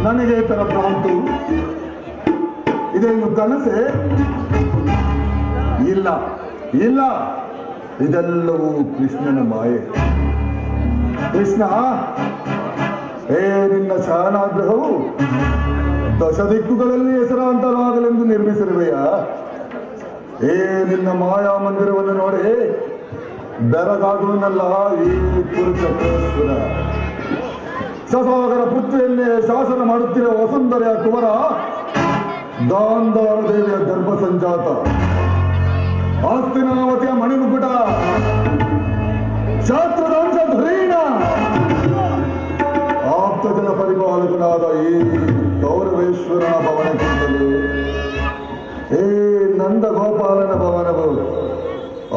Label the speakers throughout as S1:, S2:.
S1: ನನಗೆ ಈ ತರ ಭ್ರಾಂತು ಇದೇನು ಕನಸೆ? ಇಲ್ಲ ಇಲ್ಲ, ಇದೆಲ್ಲವೂ ಕೃಷ್ಣನ ಮಾಯೆ. ಕೃಷ್ಣ, ನಿನ್ನ ಶರಣಾಗ್ರಹವು ದಶ ದಿಕ್ಕುಗಳಲ್ಲಿ ಹೆಸರಾಂತರಾಗಲೆಂದು ನಿರ್ಮಿಸಿರುವೆಯಾ? ನಿನ್ನ ಮಾಯಾ ಮಂದಿರವನ್ನು ನೋಡಿ ಬೆರಗಾಗುವನಲ್ಲ ಈ ಕುರುಚಕ್ರೇಶ್ವರ. ಸಸಾಗರ ಪುತ್ರಿಯನ್ನೇ ಶಾಸನ ಮಾಡುತ್ತಿರುವ ವಸುಂಧರೆಯ ಕುವರ, ಗಾಂಧಾರ ದೇವಿಯ ಗರ್ಭ ಸಂಜಾತ, ಆಸ್ತಿನಾವತಿಯ ಮಣಿಮುಕುಟ, ಶಾಸ್ತ್ರದಂಶ ಧುರೀಣ, ಆಪ್ತಜನ ಪರಿಪಾಲಕನಾದ ಈ ಗೌರವೇಶ್ವರನ ಭವನಕ್ಕಿಂತಲೂ ನಂದ ಗೋಪಾಲನ ಭವನವು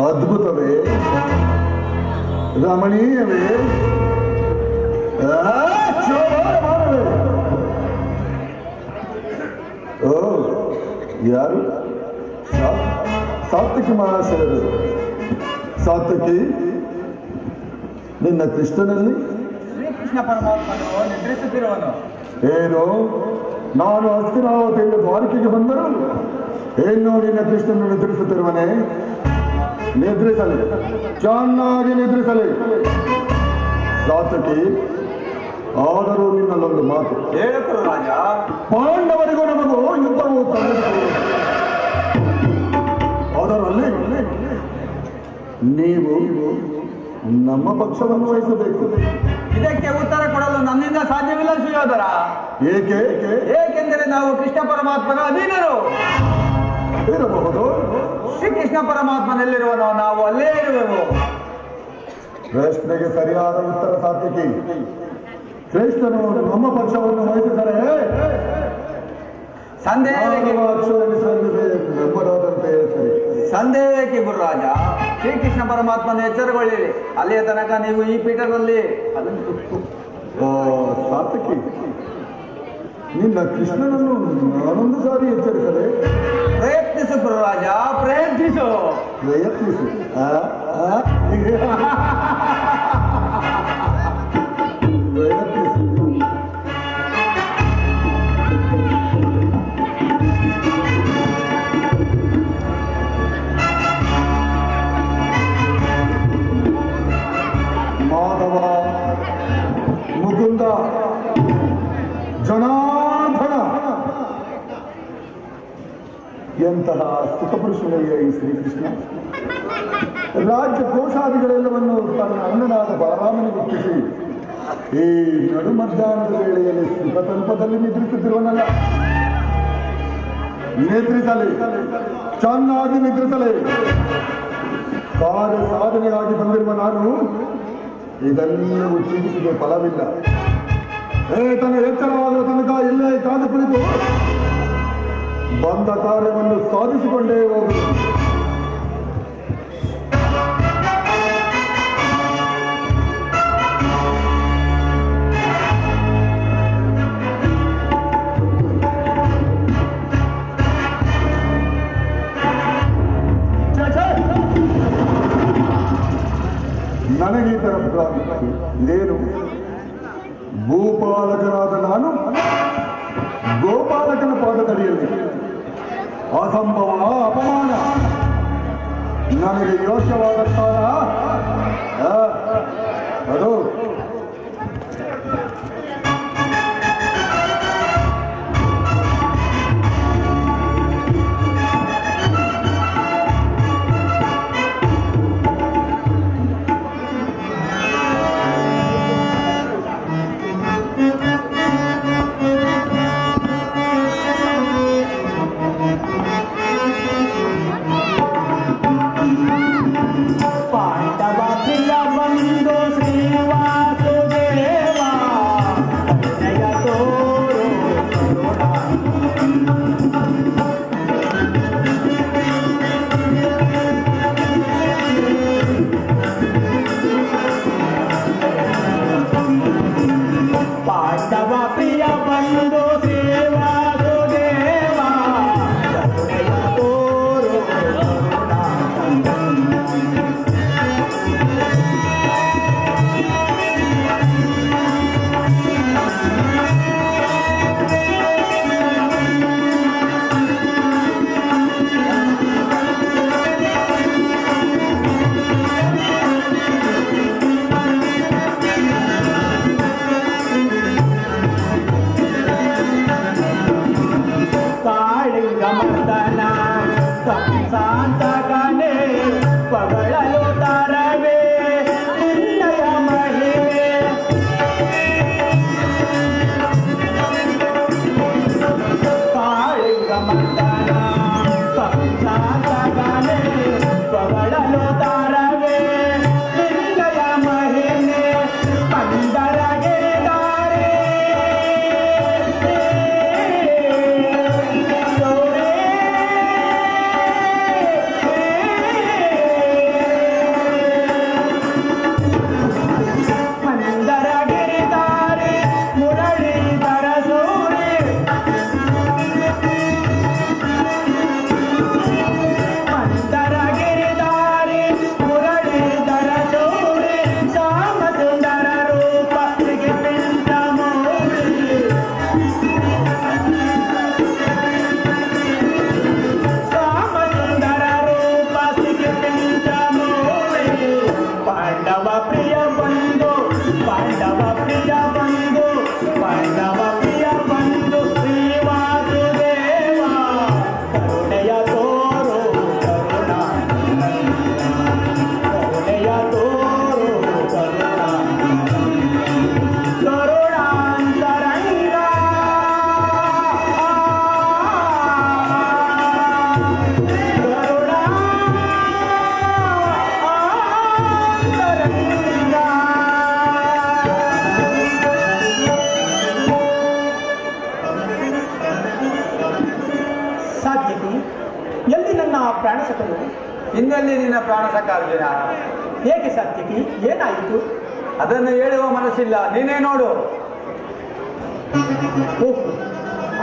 S1: ಅದ್ಭುತವೇ, ರಮಣೀಯವೇ, ಓ ಯಾರು? ಸಾತ್ವಿಕಿ ಮಹಾಶಯರು. ಸಾತ್ವಿಕಿ, ನಿನ್ನ ಕೃಷ್ಣನಲ್ಲಿ
S2: ಶ್ರೀಕೃಷ್ಣ ಪರಮಾತ್ಮನು ನಿದ್ರಿಸುತ್ತಿರುವನು.
S1: ಏನು? ನಾನು ಹಸ್ತಿನಾವತಿಯಲ್ಲಿ ದ್ವಾರಕೆಗೆ ಬಂದರು ಏನು ನಿನ್ನ ಕೃಷ್ಣನು ನಿದ್ರಿಸುತ್ತಿರುವನೇ? ನಿದ್ರಿಸಲಿ, ಚೆನ್ನಾಗಿ ನಿದ್ರಿಸಲಿ. ಸಾತ್ವಿಕಿ, ಆದರೂ ನಿನ್ನಲ್ಲೊಂದು ಮಾತು.
S2: ಹೇಳುತ್ತರು ರಾಜ.
S1: ಪಾಂಡವರಿಗೂ ನಮಗೂ ಯುದ್ಧವು ಅದರಲ್ಲಿ ನೀವು ನಮ್ಮ ಪಕ್ಷವನ್ನು ವಹಿಸಬೇಕು.
S2: ಇದಕ್ಕೆ ಉತ್ತರ ಕೊಡಲು ನನ್ನಿಂದ ಸಾಧ್ಯವಿಲ್ಲ ಸುಯೋಧರ.
S1: ಏಕೆ?
S2: ಏಕೆಂದರೆ ನಾವು ಕೃಷ್ಣ ಪರಮಾತ್ಮನ ಅಧೀನರು.
S1: ಇರಬಹುದು.
S2: ಶ್ರೀಕೃಷ್ಣ ಪರಮಾತ್ಮನಲ್ಲಿರುವನು, ನಾವು ಅಲ್ಲೇ ಇರುವೆವು.
S1: ಪ್ರಶ್ನೆಗೆ ಸರಿಯಾದ ಉತ್ತರ ಸಾತ್ವಿಕಿ. ಶ್ರೇಷ್ಠನು ನಮ್ಮ ಪಕ್ಷವನ್ನು ವಹಿಸಿದರೆ
S2: ಸಂದೇಹಕ್ಕೆ ಗುರುರಾಜ. ಶ್ರೀಕೃಷ್ಣ ಪರಮಾತ್ಮನ ಎಚ್ಚರಗೊಳ್ಳಿರಿ. ಅಲ್ಲಿಯ ತನಕ ನೀವು ಈ ಪೀಠದಲ್ಲಿ
S1: ಸಾತ್ವಿಕಿ, ನಿನ್ನ ಕೃಷ್ಣನನ್ನು ನಾನೊಂದು ಸಾರಿ ಎಚ್ಚರಿಸಲೇ?
S2: ಪ್ರಯತ್ನಿಸು ಗುರುರಾಜ, ಪ್ರಯತ್ನಿಸು.
S1: ಪ್ರಯತ್ನಿಸು. ಮಾಧವ, ಮುಕುಂದ, ಜನಾರ್ದನ, ಎಂತಹ ಸುಖಪುರುಷನಯ್ಯ ಈ ಶ್ರೀಕೃಷ್ಣ. ರಾಜ್ಯ ಕೋಶಾದಿಗಳೆಲ್ಲವನ್ನು ತನ್ನ ಅಣ್ಣನಾದ ಬಲರಾಮನಿಗೆ ಒಪ್ಪಿಸಿ ಈ ನಡು ಮಧ್ಯಾಹ್ನದ ವೇಳೆಯಲ್ಲಿ ಸುಖತಲ್ಪದಲ್ಲಿ ನಿದ್ರಿಸುತ್ತಿರುವನಲ್ಲ. ನಿದ್ರಿಸಲಿ, ಚೆನ್ನಾಗಿ ನಿದ್ರಿಸಲಿ. ಕಾರ್ಯ ಸಾಧನೆಯಾಗಿ ಬಂದಿರುವ ನಾನು ಇದೆಲ್ಲವೂ ಚಿಂತಿಸಿದ ಫಲವಿಲ್ಲ. ತನ್ನ ಎಚ್ಚರವಾದ ತನಕ ಇಲ್ಲೇ ಕಾದು ಕುಳಿತು ಬಂದ ಕಾರ್ಯವನ್ನು ಸಾಧಿಸಿಕೊಂಡೇ ಹೋಗುವುದು. ನನಗೆ ಈ ತರ ಇದೇನು? ಭೂಪಾಲಕನಾದ ನಾನು ಗೋಪಾಲಕನ ಪಾದದಡಿಯಲ್ಲಿ ಅಸಂಭವ, ಅಪಮಾನ. ನನಗೆ ಯೋಗ್ಯವಾದ ಸ್ಥಾನ ಅದು
S2: ಇನ್ನೆಲ್ಲಿ ನಿನ್ನ ಪ್ರಾಣ ಸಕಾರ್ಜುನ?
S3: ಹೇಗೆ ಸಾತ್ಯಕಿ, ಏನಾಯಿತು?
S2: ಅದನ್ನು ಹೇಳುವ ಮನಸ್ಸಿಲ್ಲ, ನೀನೇ ನೋಡು.
S3: ಓಹ್,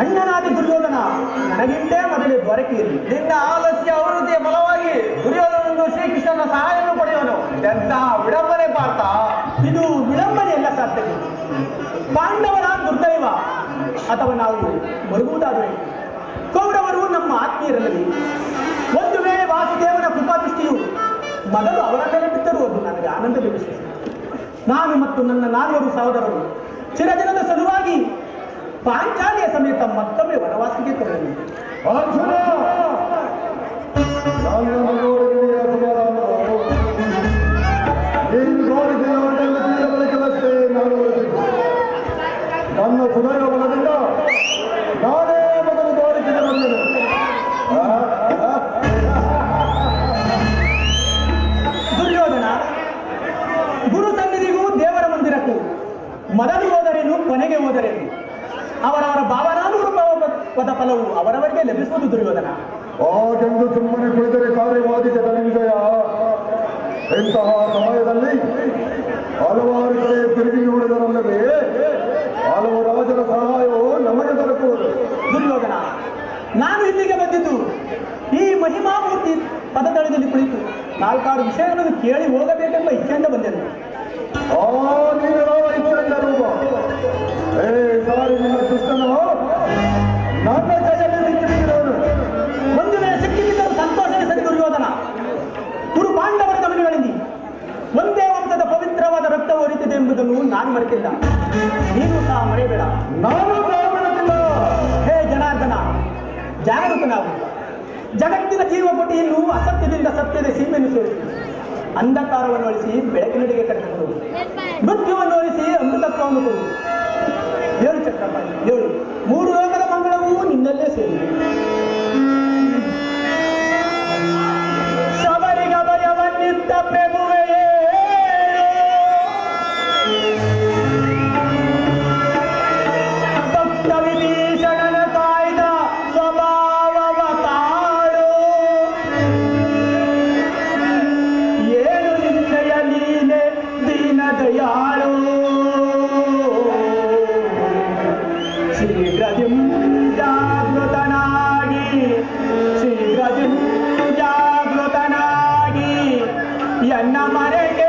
S3: ಅಣ್ಣನಾದಿ ದುರ್ಯೋಧನ ನನಗಿಂದೇ ಮೊದಲೇ ದೊರಕಿರಲಿ.
S2: ನಿನ್ನ ಆಲಸ್ಯ ಅವೃತ್ತಿಯ ಫಲವಾಗಿ ದುರ್ಯೋಧನನು ಶ್ರೀಕೃಷ್ಣನ ಸಹಾಯವನ್ನು ಪಡೆಯೋನು. ಎಂತ ವಿಡಂಬನೆ ಪಾರ್ಥ!
S3: ಇದು ವಿಡಂಬನೆ ಎಲ್ಲ ಸಾಧ್ಯತೆ. ಪಾಂಡವರ ದುರ್ದೈವ ಅಥವಾ ನಾವು ಬರುವುದಾದರೆ ಕೌರವರು ನಮ್ಮ ಆತ್ಮೀಯರಲ್ಲಿ ಒಂದು ವೇಳೆ ವಾಸುದೇವನ ಕೃಪಾದೃಷ್ಟಿಯು ಮೊದಲು ಅವರ ಮೇಲೆ ಬಿದ್ದರು, ಅದು ನನಗೆ ಆನಂದದ ವಿಷಯ. ನಾನು ಮತ್ತು ನನ್ನ 4 ಸಹೋದರರು ಚಿರದಿನದ ಸಲುವಾಗಿ ಪಾಂಚಾಲಿಯ ಸಮೇತ ಮತ್ತೊಮ್ಮೆ ವನವಾಸಕ್ಕೆ ತೆರಳಿ
S1: ನನ್ನ ಸುಧಯ ಬಲದಿಂದ ನಾನೇ ಮೊದಲು ತೋರಿಕೆಗೆ ಬಂದೆನು.
S3: ದುರ್ಯೋಧನ, ಗುರು ಸನ್ನಿಧಿಗೂ ದೇವರ ಮಂದಿರಕ್ಕೂ ಮೊದಲು ಹೋದರೇನು, ಕೊನೆಗೆ ಹೋದರೇನು, ಅವರವರ ಭಾವನಾನುರೂಪವಾದ ಫಲವು ಅವರವರಿಗೆ ಲಭಿಸುವುದು. ದುರ್ಯೋಧನ,
S1: ಹಾಗೆಂದು ಸುಮ್ಮನೆ ಕುಳಿತರೆ ಕಾರ್ಯವಾದಿಗೆ ವಿಜಯ. ಇಂತಹ ಸಮಯದಲ್ಲಿ ಹಲವಾರು ಕಡೆ ತಿರುಗಿ ನೋಡಿದರಲ್ಲದೆ ಹಲವು ರಾಜರ ಸಹಾಯವು ನಮಗೆ ದೊರಕುವುದು.
S3: ದುರ್ಯೋಧನ, ನಾನು ಇಲ್ಲಿಗೆ ಬಂದಿದ್ದು ಈ ಮಹಿಮಾಮೂರ್ತಿ ಪದತಳದಲ್ಲಿ ಕುಳಿತು 4 ವಿಷಯಗಳನ್ನು ಕೇಳಿ ಹೋಗಬೇಕೆಂಬ ಇಚ್ಛೆಯಿಂದ ಬಂದೆನು.
S1: ನೀನು ಇಚ್ಛೆಯಿಂದ ರೂಪ ಸಾರಿ ನಿಮ್ಮ ಕೃಷ್ಣನು ನನ್ನ ಕೈಯಲ್ಲಿ ಸಿಕ್ಕಿಬಿದ್ದವನು.
S3: ಒಂದು ವೇಳೆ ಸಿಕ್ಕಿಬಿದ್ದರೂ ಸಂತೋಷವೇ ಸರಿ. ದುರ್ಯೋಧನ, ಕುರು ಪಾಂಡವರ ಗಮನಗಳಲ್ಲಿ ಒಂದೇ ವಂಶದ ಪವಿತ್ರವಾದ ರಕ್ತ ಹೊರಿತಿದೆ ಎಂಬುದನ್ನು ನಾನು ಮರೆತಿಲ್ಲ, ನೀನು ಸಹ ಮರೆಯಬೇಡ.
S1: ನಾನು ಸಹ ಮರೆತಿಲ್ಲ.
S3: ಹೇ ಜನಾರ್ದನ, ಜಾಗರೂಕನಾಗು. ಜಗತ್ತಿನ ಜೀವಪಟಿಯನ್ನು ಅಸತ್ಯದಿಂದ ಸತ್ಯದ ಸೀಮೆಯನ್ನು ಸೇರಿಸಿ ಅಂಧಕಾರವನ್ನು ಅಳಿಸಿ ಬೆಳಕಿನಡೆಗೆ ಕರೆದುಕೊಂಡು ಮೃತ್ಯುವನ್ನು ಅಳಿಸಿ ಅಮೃತತ್ವವನ್ನು ಕೊಡು. 7 ಚಕ್ರಪಾಣಿ 7 3 ಲೋಕದ ಮಂಗಳವೂ ನಿನ್ನಲ್ಲೇ ಸೇರಿದೆ. ಶಬರಿಗ ಭಯವನ್ನಿತ್ತ ಪ್ರಭುವೆಯೇ, ಭಕ್ತ ವಿಭೀಷಣನ ಕಾಯ್ದ ಸ್ವಭಾವವ ತಾಳು. ಏನು ನಿನ್ನಯ ಲೀಲೆ ದೀನ ದಯಾಳು. ಶೀಘ್ರದಿಂ ಜಾಗೃತನಾಗಿ, ಶೀಘ್ರದಿಂ ಜಾಗೃತನಾಗಿ ಎನ್ನ ಮನೆಗೆ